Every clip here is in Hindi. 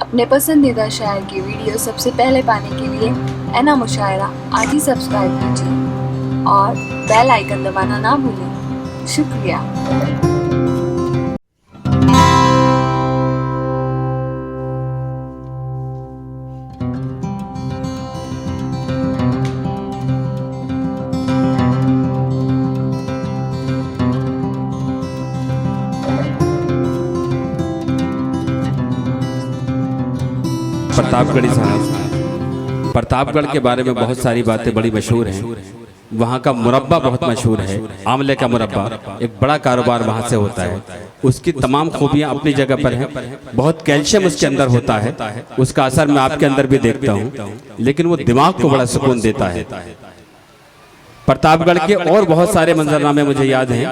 अपने पसंदीदा शायर की वीडियो सबसे पहले पाने के लिए एना मुशायरा आज ही सब्सक्राइब कीजिए और बेल आइकन दबाना ना भूलें। शुक्रिया। प्रतापगढ़ी साहब, प्रतापगढ़ के बारे में बहुत सारी बातें बड़ी मशहूर हैं। वहाँ का मुरब्बा बहुत मशहूर है, आंवले का मुरब्बा एक बड़ा कारोबार वहाँ से होता है। उसकी तमाम खूबियाँ अपनी जगह पर हैं। बहुत कैल्शियम उसके अंदर होता है, उसका असर मैं आपके अंदर भी देखता हूँ, लेकिन वो दिमाग को बड़ा सुकून देता है। प्रतापगढ़ के और बहुत सारे मंजरनामे मुझे याद हैं।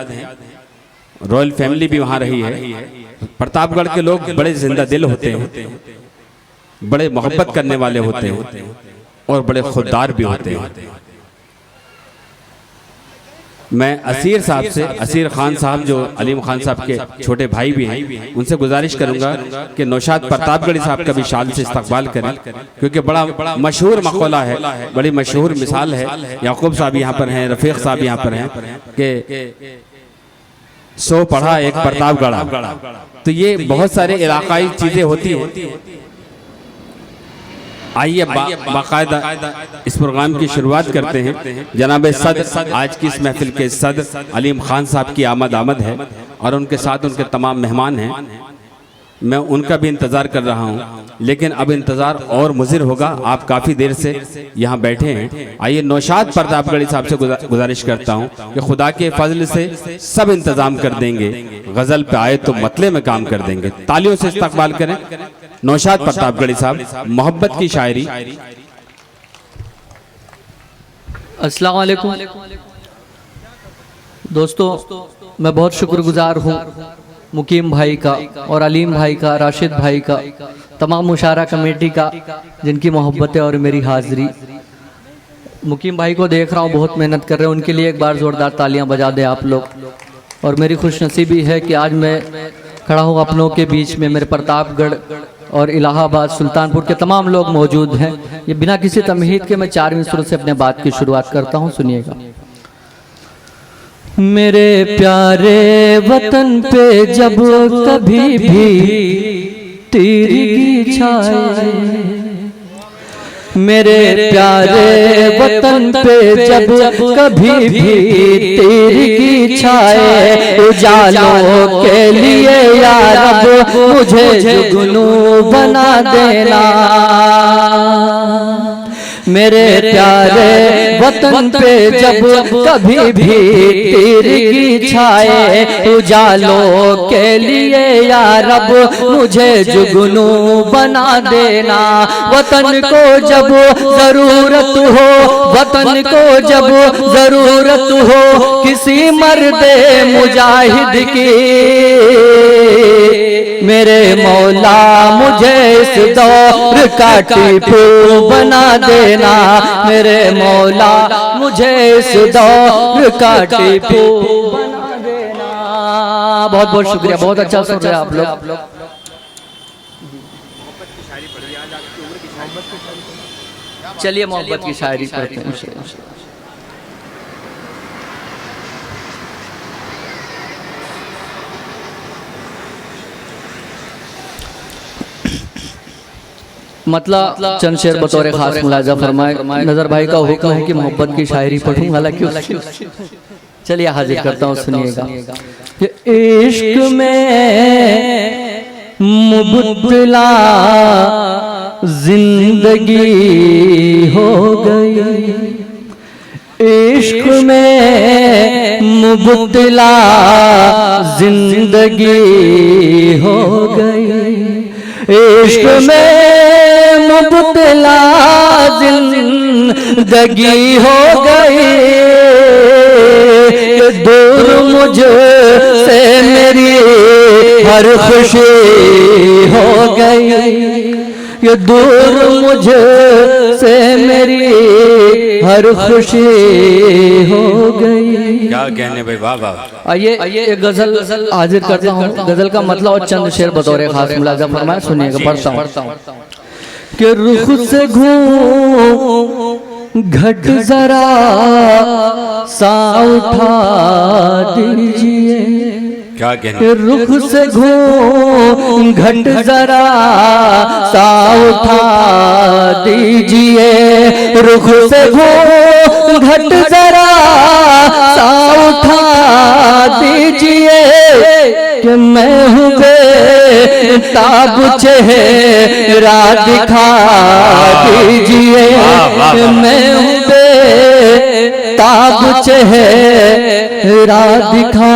रॉयल फैमिली भी वहाँ रही है। प्रतापगढ़ के लोग बड़े जिंदा दिल होते हैं, बड़े मोहब्बत करने वाले होते हैं और बड़े खुददार भी होते हैं। मैं असीर साहब से, असीर खान साहब जो अलीम खान साहब के छोटे भाई भी हैं, उनसे गुजारिश करूंगा कि नौशाद प्रतापगढ़ी साहब का भी शान से इस्तकबाल करें, क्योंकि बड़ा मशहूर मकौला है, बड़ी मशहूर मिसाल है। याकूब साहब यहाँ पर हैं, रफीक साहब यहाँ पर हैं कि 100 पढ़ा एक प्रतापगढ़। तो ये बहुत सारे इलाकाई चीजें होती हैं। आइए बाकायदा इस प्रोग्राम की शुरुआत करते हैं। जनाब सद, आज की इस महफिल के सद अलीम खान साहब की आमद है और उनके साथ उनके तमाम मेहमान हैं। मैं उनका भी इंतज़ार कर रहा हूं, लेकिन अब इंतज़ार और मुज़िर होगा। आप काफ़ी देर से यहाँ बैठे हैं। आइए नौशाद प्रतापगढ़ी साहब से गुजारिश करता हूँ कि खुदा के फजल से सब इंतज़ाम कर देंगे। गज़ल पे आए तो मतले में काम कर देंगे। तालियों से इस्तकबाल करें नौशाद प्रतापगढ़ी साहब, मोहब्बत की शायरी। अस्सलाम वालेकुम दोस्तों, मैं बहुत शुक्रगुजार हूँ मुकीम भाई का और अलीम भाई का, राशिद भाई का, तमाम मुशायरा कमेटी का, जिनकी मोहब्बतें और मेरी हाज़िरी। मुकीम भाई को देख रहा हूँ बहुत मेहनत कर रहे हैं, उनके लिए एक बार ज़ोरदार तालियां बजा दें आप लोग। और मेरी खुशनसीबी है कि आज मैं खड़ा हूँ अपनों के बीच में। मेरे प्रतापगढ़ और इलाहाबाद, सुल्तानपुर के तमाम लोग मौजूद हैं। ये बिना किसी तमहीद के मैं 4वीं सूरत से अपने बात की शुरुआत करता हूँ, सुनिएगा। मेरे प्यारे वतन पे जब कभी भी तीर छाए, मेरे प्यारे वतन पे जब कभी भी तीर की छाए, उजालों के लिए या रब मुझे जुगनू बना देना। मेरे प्यारे वतन पे जब कभी भी तीर की छाए, उजालों के लिए या रब मुझे जुगनू बना देना। वतन को जब जरूरत हो, वतन को जब जरूरत हो किसी मर्दे मुजाहिद की, मेरे मौला मुझे इस दौर का टीपू बना देना। मेरे मौला मुझे इस दौर का टीपू बना देना। बहुत बहुत शुक्रिया, बहुत अच्छा सुन रहे हैं आप लोग। चलिए मोहब्बत की शायरी पढ़ते हैं। मतलब चंद शेर बतौर खास मुलाजा फरमाए। नजर भाई का हुक्म है कि मोहब्बत की शायरी पढ़ूं, हालांकि चलिए हाजिर करता हूँ, सुनिएगा। इश्क में मुबतला जिंदगी हो गई, इश्क में मुबतला जिंदगी हो गई, इश्क में मुबतला जिंदगी हो गई। दूर मुझसे मेरी हर खुशी हो गई, कि दूर मुझे से मेरी हर खुशी हो गई। क्या कहने भाई, वाह वाह। आइए एक गजल हाजिर करता हूँ। गजल का मतलब और चंद शेर बतौर खास मुलाजा फरमाया, सुनिएगा, पढ़ता हूँ कि रुख से घूम घट जरा सा उठा दीजिए। क्या कहने, रुख से घूम घट जरा सा उठा दीजिए। रुख से घूम घट जरा सा उठा दीजिए कि मैं हूँ बेताब चेहरा दिखा दीजिए। मैं हूँ बेताब चेहरा दिखा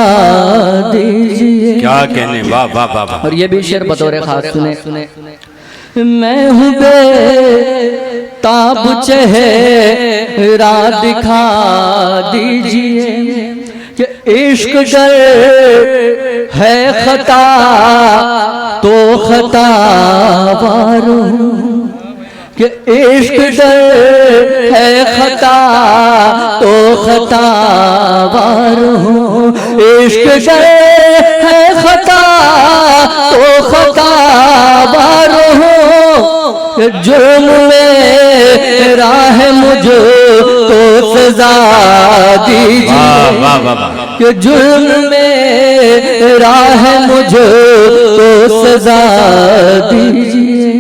दीजिए। क्या कहने, वाह वाह वाह। और ये भी शेर बतौर खास सुने। मैं हूँ बेताब चेहरा दिखा दीजिए कि इश्क डर है खता तो खता वारों, कि इश्क डर है खता तो खता वारों। इश्क डर है खता तो खता वारों। जुर्म में राह मुझे तो सजा दीजिए। कि जुर्म में राह मुझे तो सजा दीजिए।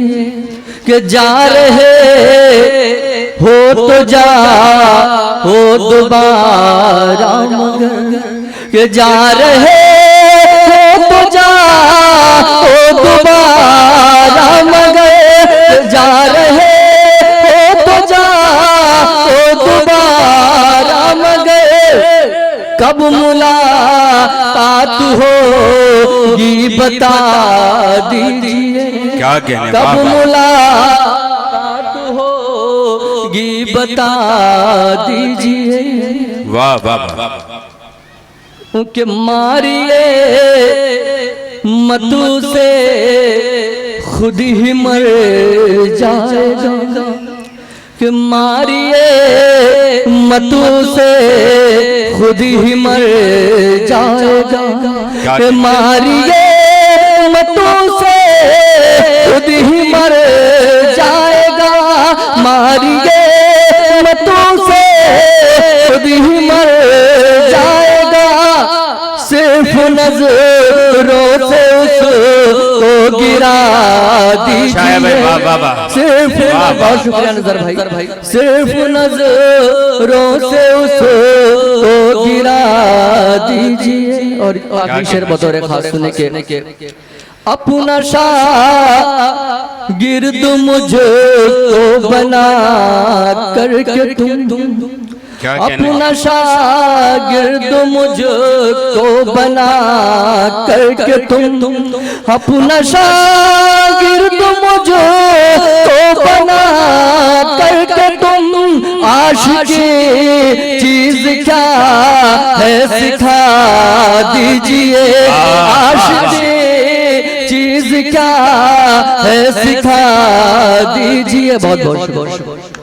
कि जा रहे हो तो जा हो दोबारा मगर, कि जा रहे हो तो जा हो दोबारा मगर, जा रहे हो तो जा हो दोबारा मगर, कब मुलाकात होगी बता दीजिए। क्या कहने, कब मुलाकात होगी बता दीजिए। वाह वाह वाह। कि मारिए मतू से खुद ही मर जाएगा। कि मारिए मतू से खुद ही मर जाएगा। कि मारिए मतू से खुद ही मर जाएगा। मारिए मतू से खुद ही मर जाएगा। सिर्फ नजरों से उसको गिरा दीजिए। सिर्फ, बहुत शुक्रिया नजर भाई। सिर्फ नजरों से उसको गिरा दीजिए। और आखिरी शेर बतौर खास सुने के अपना शागिर्द मुझको बना करके तुम, अपना शागिर्द मुझको बना करके तुम, अपना शागिर्द मुझको बना करके तुम, आशिकी चीज क्या है सिखा दीजिए। आशिकी चीज क्या है सिखा दीजिए। बहुत बहुत शुक्रिया।